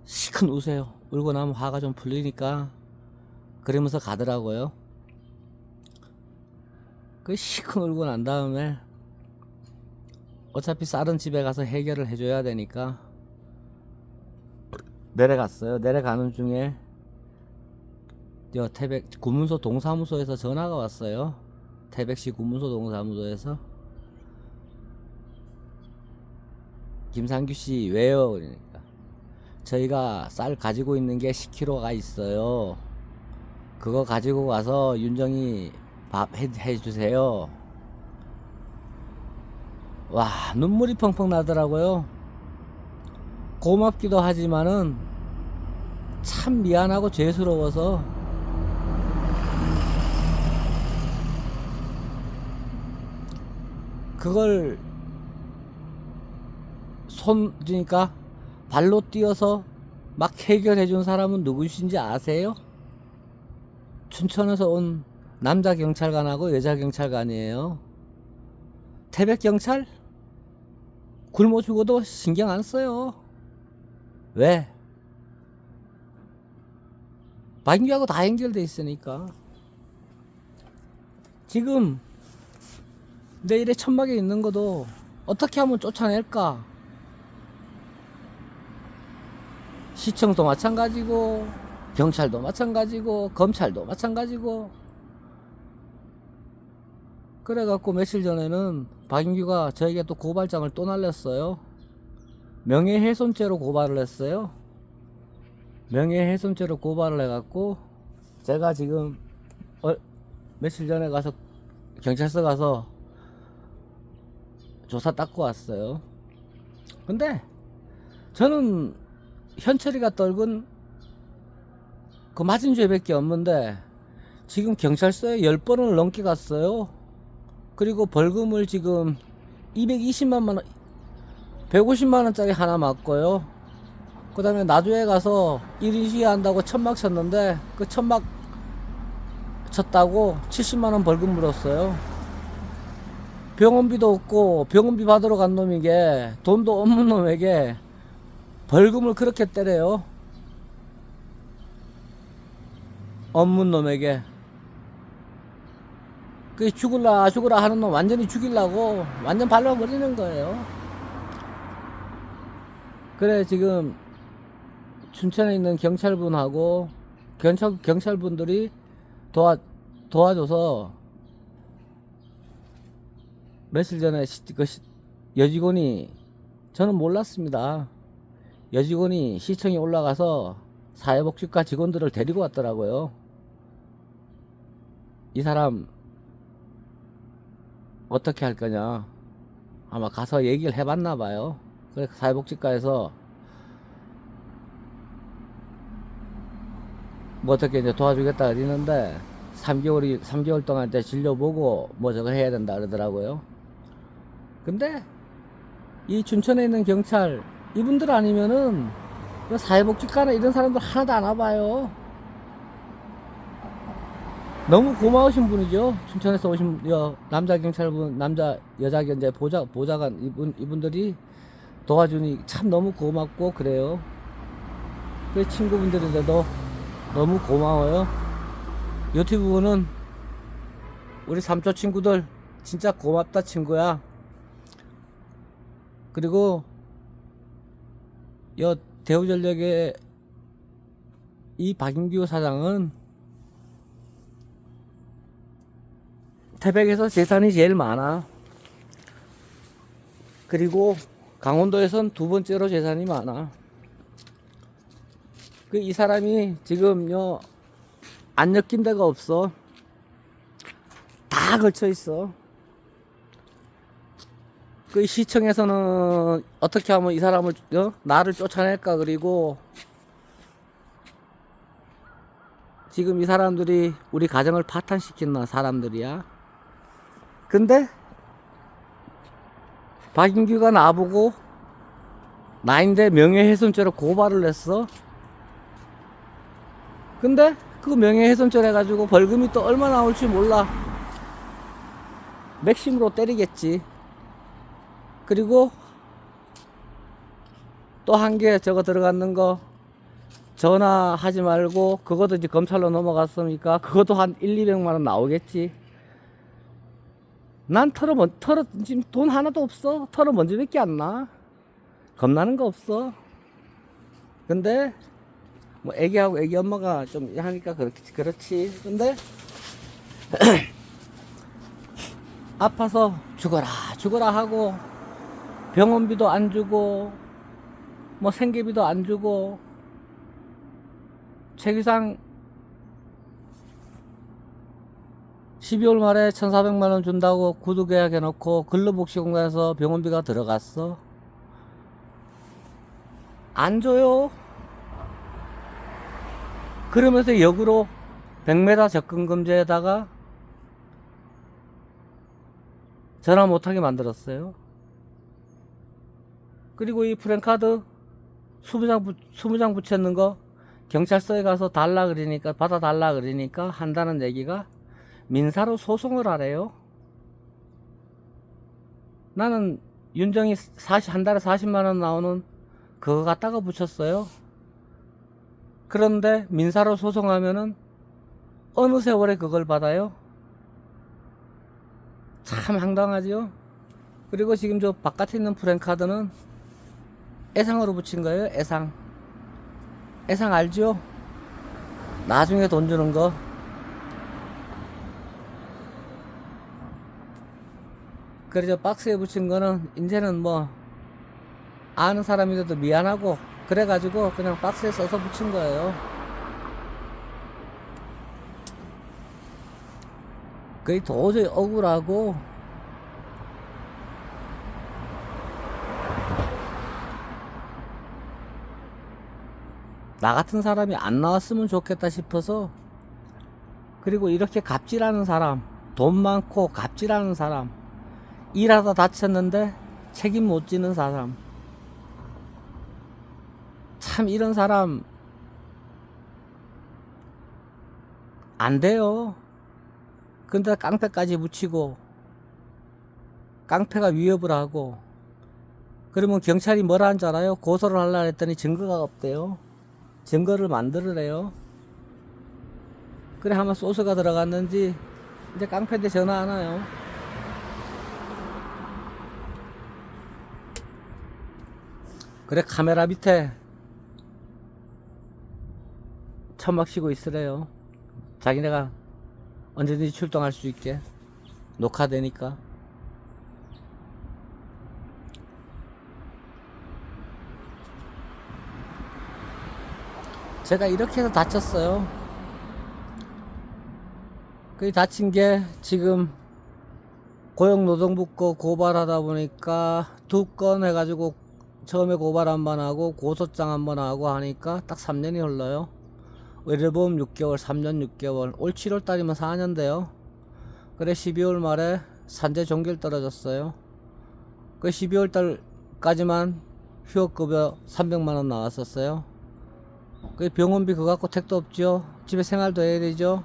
시큰 우세요. 울고 나면 화가 좀 풀리니까. 그러면서 가더라고요. 그 시큰 울고 난 다음에 어차피 쌀은 집에 가서 해결을 해줘야 되니까 내려갔어요. 내려가는 중에 태백 구문소 동사무소에서 전화가 왔어요. 태백시 구문소 동사무소에서 김상규씨 왜요? 그러니까 저희가 쌀 가지고 있는 게 10kg가 있어요. 그거 가지고 가서 윤정이 밥 해주세요. 와 눈물이 펑펑 나더라고요. 고맙기도 하지만은 참 미안하고 죄스러워서 그걸 그러니까 발로 뛰어서 막 해결해 준 사람은 누구신지 아세요? 춘천에서 온 남자 경찰관하고 여자 경찰관이에요. 태백 경찰? 굶어 죽어도 신경 안 써요. 왜? 박인규하고 다 연결돼 있으니까. 지금 내일에 천막에 있는 것도 어떻게 하면 쫓아낼까? 시청도 마찬가지고 경찰도 마찬가지고 검찰도 마찬가지고. 그래갖고 며칠 전에는 박인규가 저에게 또 고발장을 또 날렸어요. 명예훼손죄로 고발을 했어요. 명예훼손죄로 고발을 해갖고 제가 지금 며칠 전에 가서 경찰서 가서 조사 닦고 왔어요. 근데 저는 현철이가 떨군 그 맞은 죄밖에 없는데 지금 경찰서에 10번을 넘게 갔어요. 그리고 벌금을 지금 220만원 150만원짜리 하나 맞고요. 그 다음에 나주에 가서 1인 시위한다고 천막 쳤는데 그 천막 쳤다고 70만원 벌금 물었어요. 병원비도 없고 병원비 받으러 간 놈에게, 돈도 없는 놈에게 벌금을 그렇게 때려요. 없는 놈에게. 그 죽을라 하는 놈 완전히 죽이려고 완전 밟아버리는 거예요. 그래 지금 춘천에 있는 경찰분하고 경찰분들이 도와줘서 며칠 전에 여직원이 저는 몰랐습니다. 여직원이 시청에 올라가서 사회복지과 직원들을 데리고 왔더라고요. 이 사람 어떻게 할 거냐. 아마 가서 얘기를 해봤나 봐요. 그래서 사회복지과에서 뭐 어떻게 이제 도와주겠다 그러는데 3개월 동안 이제 진료보고 뭐 저거 해야 된다 그러더라고요. 근데 이 춘천에 있는 경찰 이분들 아니면은 사회복지과나 이런 사람들 하나도 안 와봐요. 너무 고마우신 분이죠. 춘천에서 오신 남자 경찰분, 여자 견제 보좌관 이분들이 도와주니 참 너무 고맙고 그래요. 그 친구분들인데도 너무 고마워요. 유튜브는 우리 삼촌 친구들 진짜 고맙다 친구야. 그리고 대우전력의 이 박인규 사장은 태백에서 재산이 제일 많아. 그리고 강원도에선 두 번째로 재산이 많아. 이 사람이 지금 안 엮인 데가 없어. 다 걸쳐 있어. 그 시청에서는 어떻게 하면 이 사람을 나를 쫓아낼까. 그리고 지금 이 사람들이 우리 가정을 파탄시킨 사람들이야. 근데 박인규가 나보고 나인데 명예훼손죄로 고발을 했어. 근데 그 명예훼손죄 해가지고 벌금이 또 얼마 나올지 몰라. 맥심으로 때리겠지. 그리고 또 한 개 저거 들어갔는 거 전화하지 말고 그것도 이제 검찰로 넘어갔으니까 그것도 한 1,200만 원 나오겠지. 난 지금 돈 하나도 없어. 털어 먼지밖에 안 나. 겁나는 거 없어. 근데 뭐 애기하고 애기 엄마가 좀 하니까 그렇지. 근데 아파서 죽어라 하고 병원비도 안 주고 뭐 생계비도 안 주고 최기상 12월 말에 1,400만 원 준다고 구두 계약 해놓고 근로복지공단에서 병원비가 들어갔어. 안 줘요. 그러면서 역으로 100m 접근 금지에다가 전화 못하게 만들었어요. 그리고 이 프랜카드 20장 붙였는 거 경찰서에 가서 받아달라 그러니까 한다는 얘기가 민사로 소송을 하래요. 나는 윤정이 한 달에 40만 원 나오는 그거 갖다가 붙였어요. 그런데 민사로 소송하면은 어느 세월에 그걸 받아요? 참 황당하죠. 그리고 지금 저 바깥에 있는 프랜카드는 애상으로 붙인 거예요. 애상 알죠? 나중에 돈 주는 거. 그래서 박스에 붙인 거는 이제는 뭐 아는 사람이라도 미안하고 그래가지고 그냥 박스에 써서 붙인 거예요. 그게 도저히 억울하고 나 같은 사람이 안 나왔으면 좋겠다 싶어서. 그리고 이렇게 갑질하는 사람, 돈 많고 갑질하는 사람, 일하다 다쳤는데 책임 못 지는 사람, 참 이런 사람 안 돼요. 근데 깡패까지 붙이고 깡패가 위협을 하고 그러면 경찰이 뭐라 한 줄 알아요? 고소를 하려고 했더니 증거가 없대요. 증거를 만들으래요. 그래 아마 소스가 들어갔는지 이제 깡패한테 전화 안 와요. 그래 카메라 밑에 천막 치고 있으래요. 자기네가 언제든지 출동할 수 있게 녹화되니까. 제가 이렇게 해서 다쳤어요. 그 다친 게 지금 고용노동부 거 고발하다 보니까 2건 해가지고 처음에 고발 한번 하고 고소장 한번 하고 하니까 딱 3년이 흘러요. 의료보험 6개월, 3년 6개월, 올 7월 달이면 4년 돼요. 그래 12월 말에 산재 종결 떨어졌어요. 그 12월 달까지만 휴업급여 300만원 나왔었어요. 그 병원비 그거 갖고 택도 없죠. 집에 생활도 해야 되죠.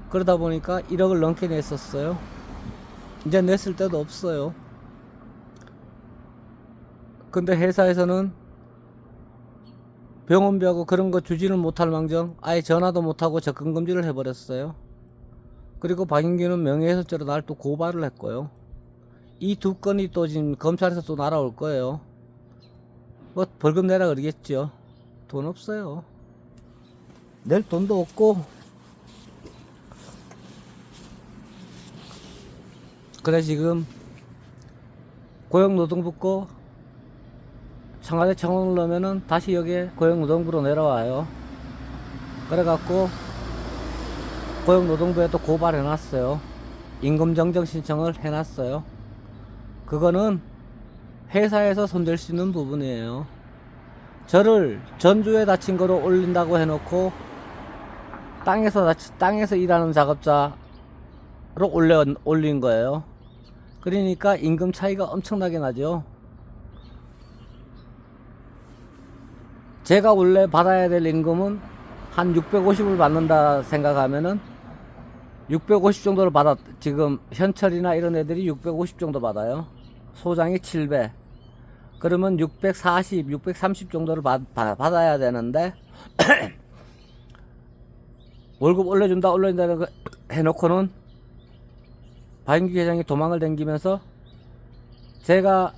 그러다 보니까 1억을 넘게 냈었어요. 이제 냈을 때도 없어요. 근데 회사에서는 병원비하고 그런 거 주지는 못할 망정 아예 전화도 못하고 접근금지를 해버렸어요. 그리고 박인규는 명예훼손죄로 날 또 고발을 했고요. 이 2건이 또 지금 검찰에서 또 날아올 거예요. 뭐 벌금 내라 그러겠죠. 돈 없어요. 낼 돈도 없고. 그래 지금 고용노동부 거 청와대 청원을 넣으면은 다시 여기에 고용노동부로 내려와요. 그래갖고 고용노동부에 또 고발해놨어요. 임금정정 신청을 해놨어요. 그거는 회사에서 손댈 수 있는 부분이에요. 저를 전주에 다친 거로 올린다고 해놓고 땅에서 일하는 작업자로 올린 거예요. 그러니까 임금 차이가 엄청나게 나죠. 제가 원래 받아야 될 임금은 한 650을 받는다 생각하면은 650 정도를 지금 현철이나 이런 애들이 650 정도 받아요. 소장이 7배. 그러면 640, 630 정도를 받아야 되는데 월급 올려준다 해놓고는 박인규 회장이 도망을 댕기면서 제가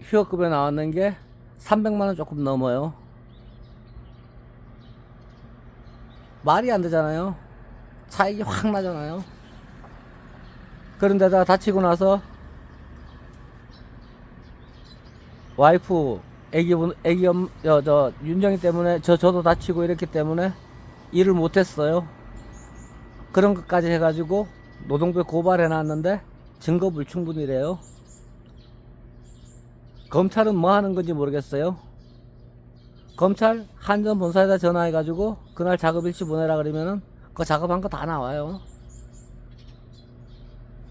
휴업급에 나왔는 게 300만원 조금 넘어요. 말이 안 되잖아요. 차익이 확 나잖아요. 그런데다가 다치고 나서 와이프 윤정이 때문에 저도 다치고 이랬기 때문에 일을 못했어요. 그런 것까지 해가지고 노동부에 고발해놨는데 증거 불충분이래요. 검찰은 뭐 하는 건지 모르겠어요. 검찰 한전 본사에다 전화해가지고 그날 작업일지 보내라 그러면은 그 작업한 거 다 나와요.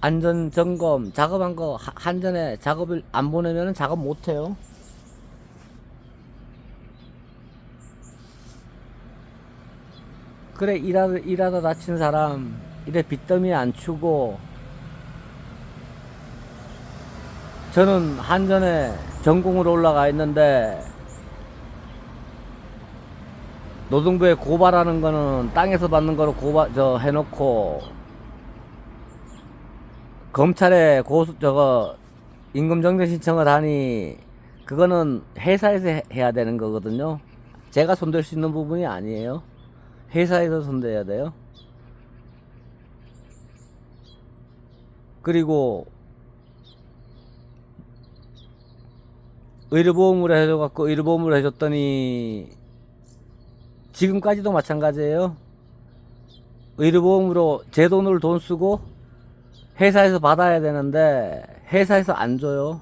안전 점검 작업한 거 한전에 작업을 안 보내면은 작업 못 해요. 그래 일하다 다친 사람 이래 빚더미 안 추고 저는 한전에 전공으로 올라가 있는데 노동부에 고발하는 거는 땅에서 받는 거로 해놓고 검찰에 임금정지 신청을 하니 그거는 회사에서 해야 되는 거거든요. 제가 손댈 수 있는 부분이 아니에요. 회사에서 손대야 돼요. 그리고 의료보험으로 해줬더니 지금까지도 마찬가지예요. 의료보험으로 제 돈으로 돈 쓰고 회사에서 받아야 되는데 회사에서 안 줘요.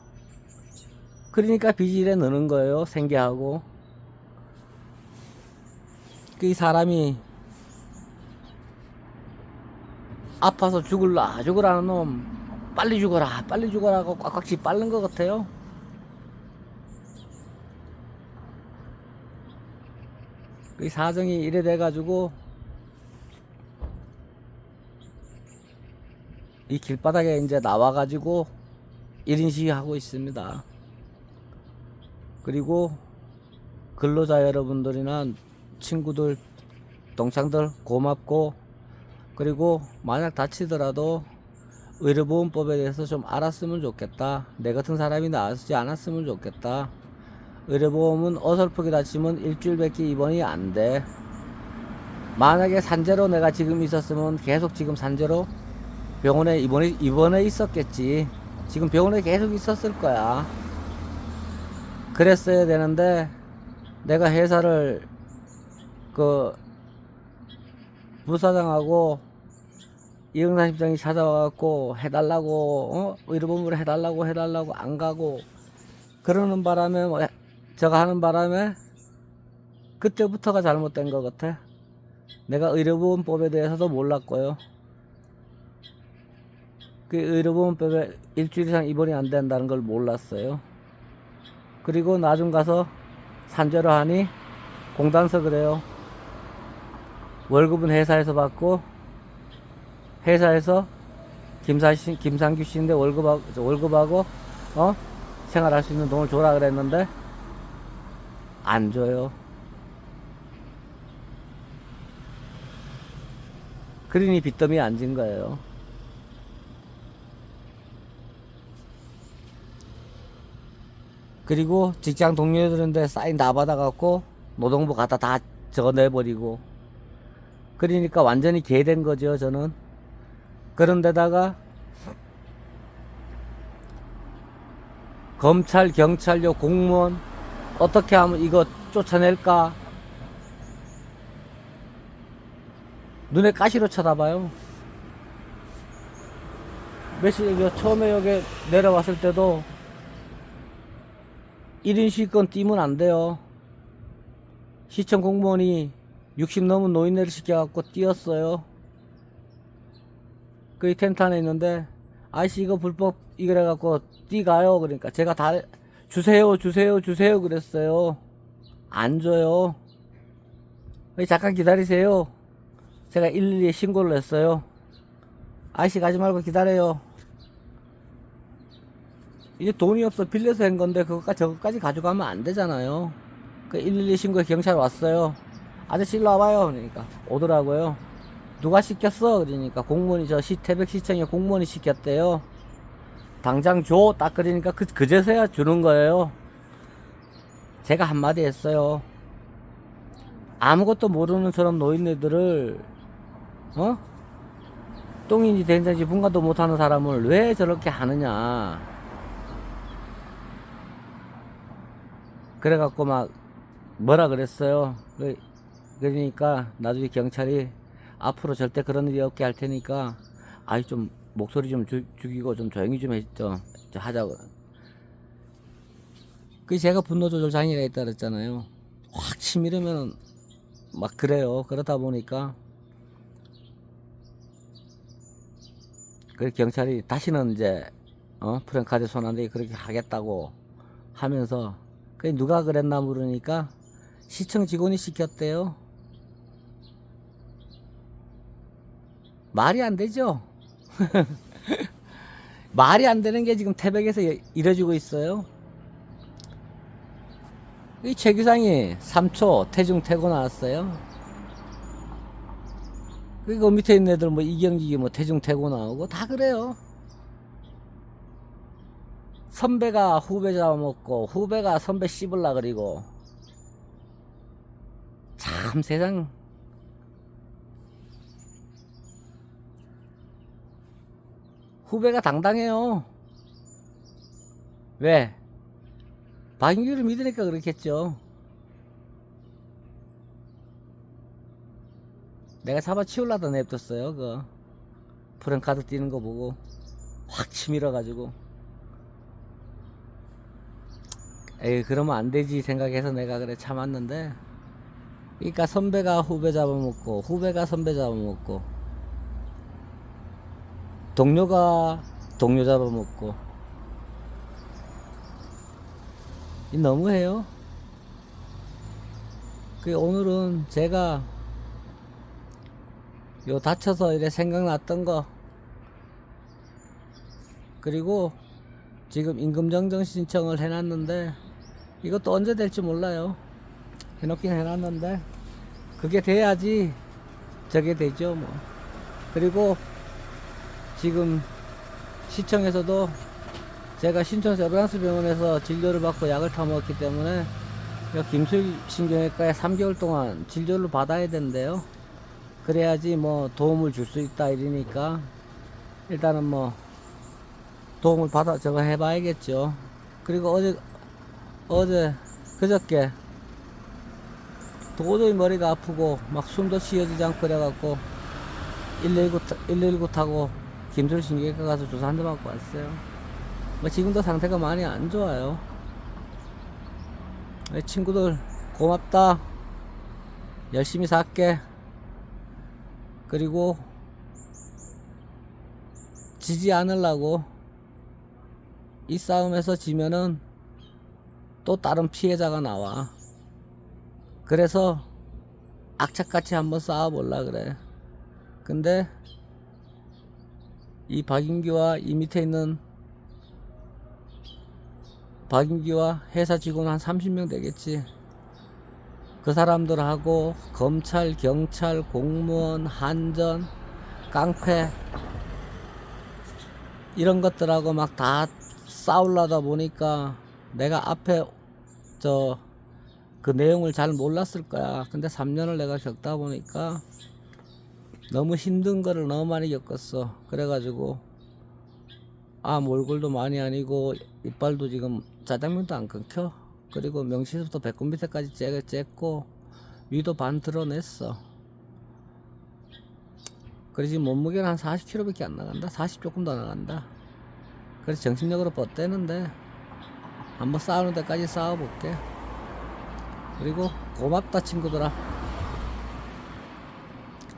그러니까 빚이 이래 느는 거예요. 생계하고. 이 사람이 아파서 죽으라는 놈 빨리 죽어라 하고 꽉꽉 쥐빨른 것 같아요. 이 사정이 이래 돼가지고 이 길바닥에 이제 나와가지고 1인 시위하고 있습니다. 그리고 근로자 여러분들이나 친구들, 동창들 고맙고, 그리고 만약 다치더라도 의료보험법에 대해서 좀 알았으면 좋겠다. 내 같은 사람이 나서지 않았으면 좋겠다. 의료보험은 어설프게 다치면 일주일밖에 입원이 안 돼. 만약에 산재로 내가 지금 있었으면 계속 지금 산재로 병원에 입원해 있었겠지. 지금 병원에 계속 있었을 거야. 그랬어야 되는데 내가 회사를 그 부사장하고 이영삼 실장이 찾아와갖고 해달라고 의료본부를 해달라고 안 가고 그러는 바람에 뭐 저가 하는 바람에 그때부터가 잘못된 것 같아. 내가 의료보험법에 대해서도 몰랐고요. 그 의료보험법에 일주일 이상 입원이 안 된다는 걸 몰랐어요. 그리고 나중 가서 산재로 하니 공단서 그래요. 월급은 회사에서 받고 회사에서 김상규 씨인데 월급하고 생활할 수 있는 돈을 줘라 그랬는데 안 줘요. 그러니 빚더미에 앉은 거예요. 그리고 직장 동료들한테 사인 다 받아갖고 노동부 갖다 다 적어내버리고 그러니까 완전히 개된 거죠. 저는 그런데다가 검찰 경찰요 공무원 어떻게 하면 이거 쫓아낼까 눈에 가시로 쳐다봐요. 처음에 여기 내려왔을 때도 1인 시권 뛰면 안 돼요. 시청 공무원이 60 넘은 노인네를 시켜갖고 뛰었어요. 그 텐트 안에 있는데 아이씨 이거 불법 이래갖고 뛰가요. 그러니까 제가 다 주세요 그랬어요. 안 줘요. 잠깐 기다리세요. 제가 112에 신고를 했어요. 아이씨 가지 말고 기다려요. 이제 돈이 없어 빌려서 한 건데 저것까지 가져가면 안 되잖아요. 그 112 신고에 경찰 왔어요. 아저씨 일로 와봐요. 그러니까 오더라고요. 누가 시켰어? 그러니까 공무원이 태백시청에 공무원이 시켰대요. 당장 줘. 딱 그러니까 그제서야 주는 거예요. 제가 한마디 했어요. 아무것도 모르는 저런 노인네들을 똥인지 된장인지 분간도 못하는 사람을 왜 저렇게 하느냐. 그래갖고 막 뭐라 그랬어요. 그러니까 나중에 경찰이 앞으로 절대 그런 일이 없게 할 테니까 아이 좀 목소리 좀 죽이고 좀 조용히 좀 하자고. 그 제가 분노 조절 장애가 있다 그랬잖아요. 확 치밀으면 막 그래요. 그러다 보니까 그 경찰이 다시는 이제 프랭카드 손 안 대게 그렇게 하겠다고 하면서 그 누가 그랬나 물으니까 시청 직원이 시켰대요. 말이 안 되죠. 말이 안 되는 게 지금 태백에서 이뤄지고 있어요. 이 최규상이 3초 태중태고 나왔어요. 그리고 밑에 있는 애들 뭐 이경직이 뭐 태중태고 나오고 다 그래요. 선배가 후배 잡아먹고 후배가 선배 씹을라 그리고 참 세상 후배가 당당해요. 왜? 박인규를 믿으니까 그렇겠죠. 내가 잡아치우려다 냅뒀어요. 그 프랭카드 뛰는 거 보고 확 치밀어가지고 에이 그러면 안 되지 생각해서 내가 그래 참았는데 그러니까 선배가 후배 잡아먹고 후배가 선배 잡아먹고 동료가 동료 잡아먹고 이 너무해요. 그 오늘은 제가 요 다쳐서 이래 생각났던 거 그리고 지금 임금정정 신청을 해놨는데 이것도 언제 될지 몰라요. 해놓긴 해놨는데 그게 돼야지 저게 되죠 뭐. 그리고 지금 시청에서도 제가 신촌 에브란스 병원에서 진료를 받고 약을 타먹었기 때문에 김수일 신경외과에 3개월 동안 진료를 받아야 된대요. 그래야지 뭐 도움을 줄 수 있다 이러니까 일단은 뭐 도움을 받아 저거 해봐야겠죠. 그리고 어제 그저께 도저히 머리가 아프고 막 숨도 쉬어지지 않고 그래갖고 119 타고 김술신경외과 가서 조사 한 대 맞고 왔어요. 뭐 지금도 상태가 많이 안 좋아요. 친구들 고맙다. 열심히 살게. 그리고 지지 않으려고, 이 싸움에서 지면은 또 다른 피해자가 나와. 그래서 악착같이 한번 싸워볼라 그래. 근데 이 박인규와 이 밑에 있는 박인규와 회사 직원 한 30명 되겠지. 그 사람들하고 검찰, 경찰, 공무원, 한전, 깡패 이런 것들하고 막 다 싸우려다 보니까 내가 앞에 그 내용을 잘 몰랐을 거야. 근데 3년을 내가 겪다 보니까 너무 힘든 거를 너무 많이 겪었어. 그래가지고 몰골도 많이 아니고 이빨도 지금 짜장면도 안 끊겨. 그리고 명치부터 배꼽 밑에까지 쬐고 위도 반 드러냈어. 그래서 지금 몸무게는 한 40kg밖에 안 나간다. 40 조금 더 나간다. 그래서 정신력으로 버티는데 한번 싸우는 데까지 싸워볼게. 그리고 고맙다 친구들아.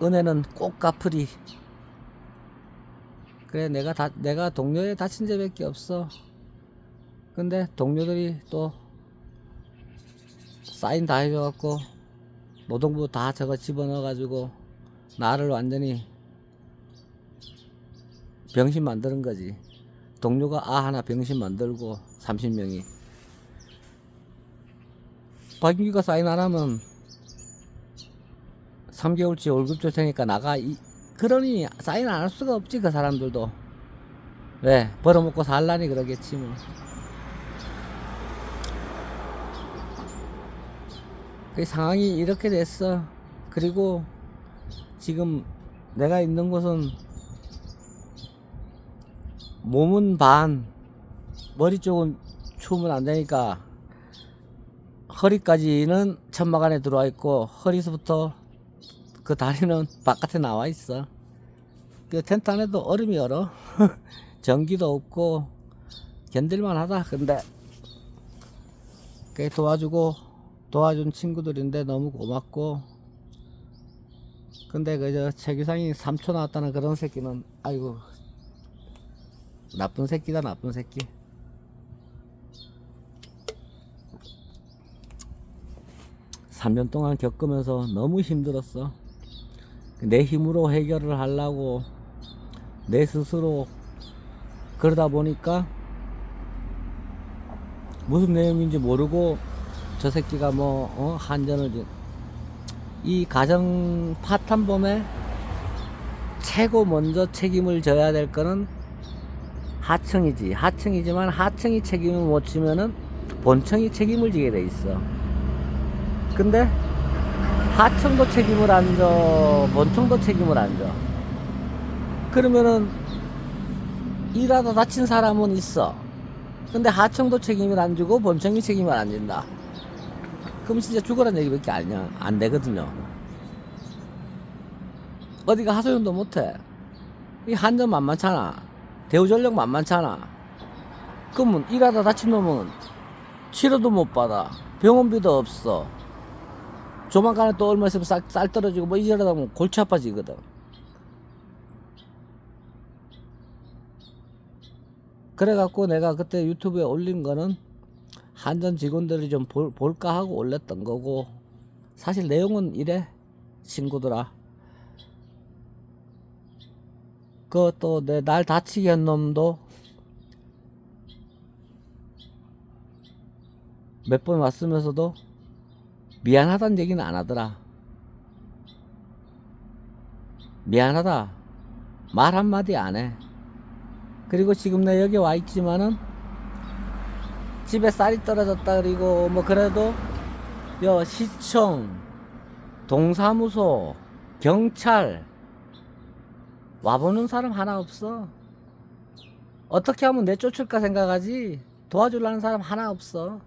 은혜는 꼭 갚으리. 그래, 내가 동료에 다친 적밖에 없어. 근데 동료들이 또 사인 다 해줘갖고 노동부 다 저거 집어넣어가지고 나를 완전히 병신 만드는 거지. 동료가 하나 병신 만들고 30명이. 박인규가 사인 안 하면 3개월치 월급 줄 테니까 나가. 그러니 사인 안 할 수가 없지. 그 사람들도 왜 벌어먹고 살라니 그러겠지 뭐. 그 상황이 이렇게 됐어. 그리고 지금 내가 있는 곳은 몸은 반, 머리 쪽은 추우면 안 되니까 허리까지는 천막 안에 들어와 있고 허리서부터 그 다리는 바깥에 나와 있어. 그 텐트 안에도 얼음이 얼어. 전기도 없고 견딜만 하다. 근데 그 도와준 친구들인데 너무 고맙고. 근데 그저 최기상이 3초 나왔다는 그런 새끼는 아이고 나쁜 새끼다. 나쁜 새끼. 3년 동안 겪으면서 너무 힘들었어. 내 힘으로 해결을 하려고 내 스스로 그러다 보니까 무슨 내용인지 모르고 저 새끼가 한전을 이 가정 파탄범에 최고 먼저 책임을 져야 될 거는 하청이지. 하청이지만 하청이 책임을 못 지면은 본청이 책임을 지게 돼 있어. 근데 하청도 책임을 안 져, 본청도 책임을 안 져. 그러면은 일하다 다친 사람은 있어. 근데 하청도 책임을 안 주고 본청이 책임을 안 진다. 그럼 진짜 죽으라는 얘기밖에 안 되거든요. 어디가 하소연도 못해. 이 한전 만만찮아. 대우전력 만만찮아. 그러면 일하다 다친 놈은 치료도 못 받아. 병원비도 없어. 조만간에 또 얼마 있으면 쌀 떨어지고 뭐 이러다 보면 골치 아파지거든. 그래갖고 내가 그때 유튜브에 올린 거는 한전 직원들이 좀 볼까 하고 올렸던 거고, 사실 내용은 이래 친구들아. 그것도 날 다치게 한 놈도 몇 번 왔으면서도 미안하다는 얘기는 안 하더라. 미안하다 말 한마디 안 해. 그리고 지금 내 여기 와 있지만은 집에 쌀이 떨어졌다 그리고 뭐 그래도 시청, 동사무소, 경찰 와보는 사람 하나 없어. 어떻게 하면 내쫓을까 생각하지 도와주려는 사람 하나 없어.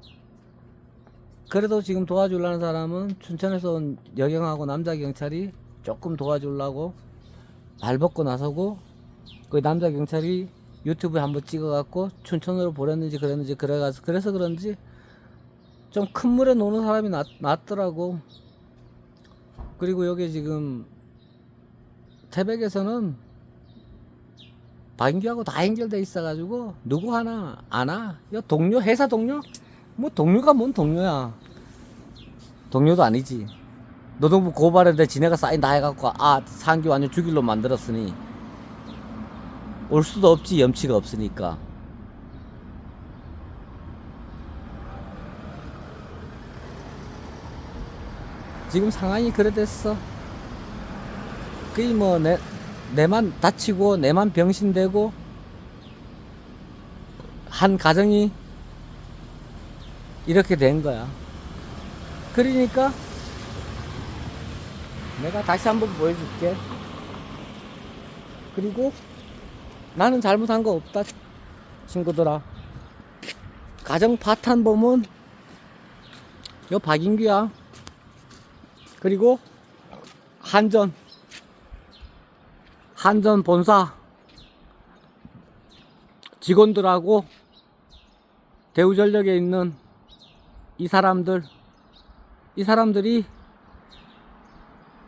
그래도 지금 도와주려는 사람은 춘천에서 온 여경하고 남자 경찰이 조금 도와주려고 발 벗고 나서고, 그 남자 경찰이 유튜브에 한번 찍어갖고 춘천으로 보냈는지 그랬는지 그래서 그런지 좀 큰 물에 노는 사람이 낫더라고. 그리고 여기 지금 태백에서는 박인규하고 다 연결돼 있어가지고 누구 하나 안 와. 야, 동료, 회사 동료? 뭐 동료가 뭔 동료야. 동료도 아니지. 노동부 고발했는데 지네가 사인 다 해갖고 상규 완전 죽일로 만들었으니 올 수도 없지. 염치가 없으니까. 지금 상황이 그래 됐어. 그게 뭐 내만 다치고 내만 병신되고 한 가정이 이렇게 된 거야. 그러니까 내가 다시 한번 보여줄게. 그리고 나는 잘못한 거 없다, 친구들아. 가정 파탄 보면 요 박인규야. 그리고 한전 본사 직원들하고 대우전력에 있는 이 사람들이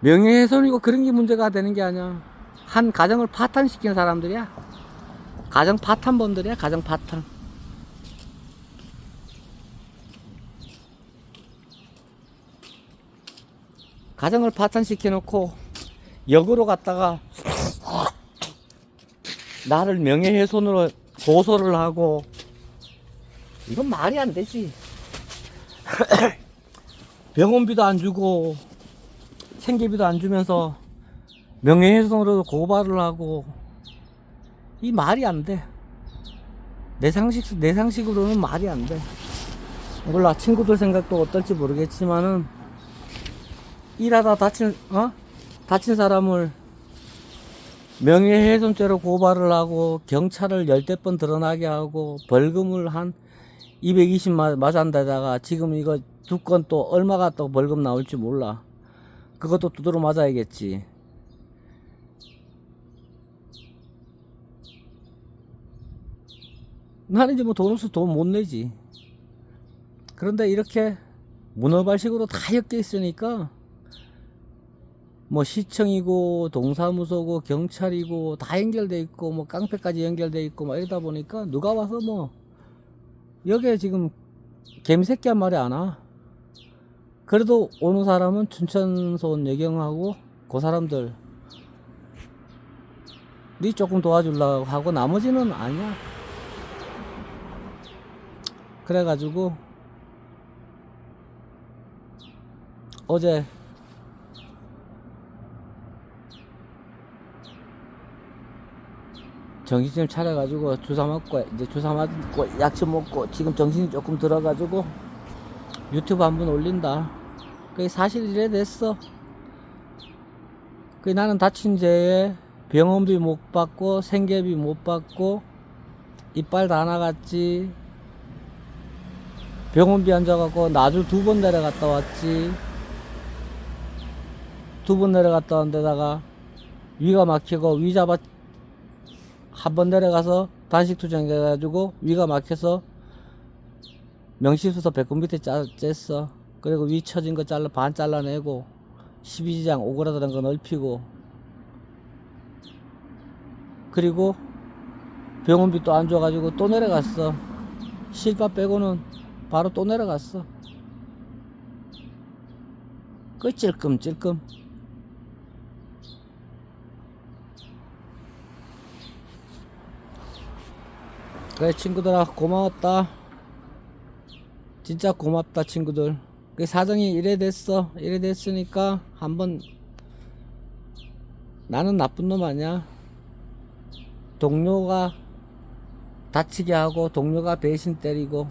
명예훼손이고 그런 게 문제가 되는 게 아니야. 한 가정을 파탄시킨 사람들이야. 가정 파탄범들이야. 가정 파탄. 가정을 파탄시켜 놓고 역으로 갔다가 나를 명예훼손으로 고소를 하고, 이건 말이 안 되지. 병원비도 안 주고 생계비도 안 주면서 명예훼손으로 고발을 하고, 이 말이 안 돼. 내 상식으로는 말이 안 돼. 몰라, 친구들 생각도 어떨지 모르겠지만은 일하다 다친 사람을 명예훼손죄로 고발을 하고 경찰을 열대 번 드러나게 하고 벌금을 한 220 맞은 데다가 지금 이거 2건 또 얼마가 또 벌금 나올지 몰라. 그것도 두드러 맞아야겠지. 나는 이제 뭐 돈 없어서 돈 못 내지. 그런데 이렇게 문어발식으로 다 엮여 있으니까 뭐 시청이고 동사무소고 경찰이고 다 연결돼 있고 뭐 깡패까지 연결돼 있고 막 이러다 보니까 누가 와서 뭐 여기에 지금 개미새끼 한 마리 안 와. 그래도 오는 사람은 춘천서 온 여경하고 그 사람들이 조금 도와주려고 하고 나머지는 아니야. 그래가지고 어제 정신 좀 차려가지고 주사 맞고 약좀 먹고 지금 정신이 조금 들어가지고 유튜브 한번 올린다. 그게 사실 이래 됐어. 그 나는 다친 죄에 병원비 못 받고 생계비 못 받고 이빨 다 나갔지. 병원비 앉아갖고 나주 2번 내려갔다 왔지. 2번 내려갔다 온 데다가 위가 막히고 위 잡아 한 번 내려가서 단식 투정해가지고 위가 막혀서 명시수서 배꼽 밑에 쬐어. 그리고 위 처진 거 반 잘라내고 12지장 오그라드는 거 넓히고, 그리고 병원비 또 안 줘가지고 또 내려갔어. 실밥 빼고는 바로 또 내려갔어. 그 찔끔찔끔. 그래 친구들아, 고마웠다. 진짜 고맙다 친구들. 그 사정이 이래 됐어. 이래 됐으니까 한번, 나는 나쁜 놈 아니야. 동료가 다치게 하고 동료가 배신 때리고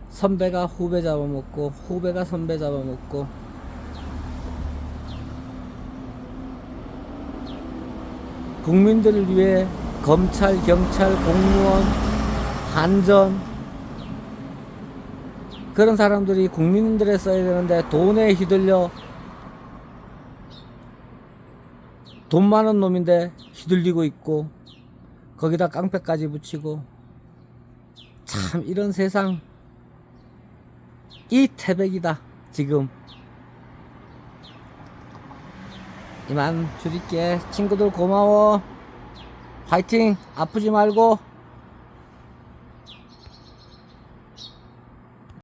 선배가 후배 잡아먹고 후배가 선배 잡아먹고, 국민들을 위해 검찰, 경찰, 공무원, 한전 그런 사람들이 국민들에 써야 되는데 돈에 휘둘려 돈 많은 놈인데 휘둘리고 있고 거기다 깡패까지 붙이고 참 이런 세상 이 태백이다 지금. 이만 줄일게. 친구들 고마워. 화이팅. 아프지 말고.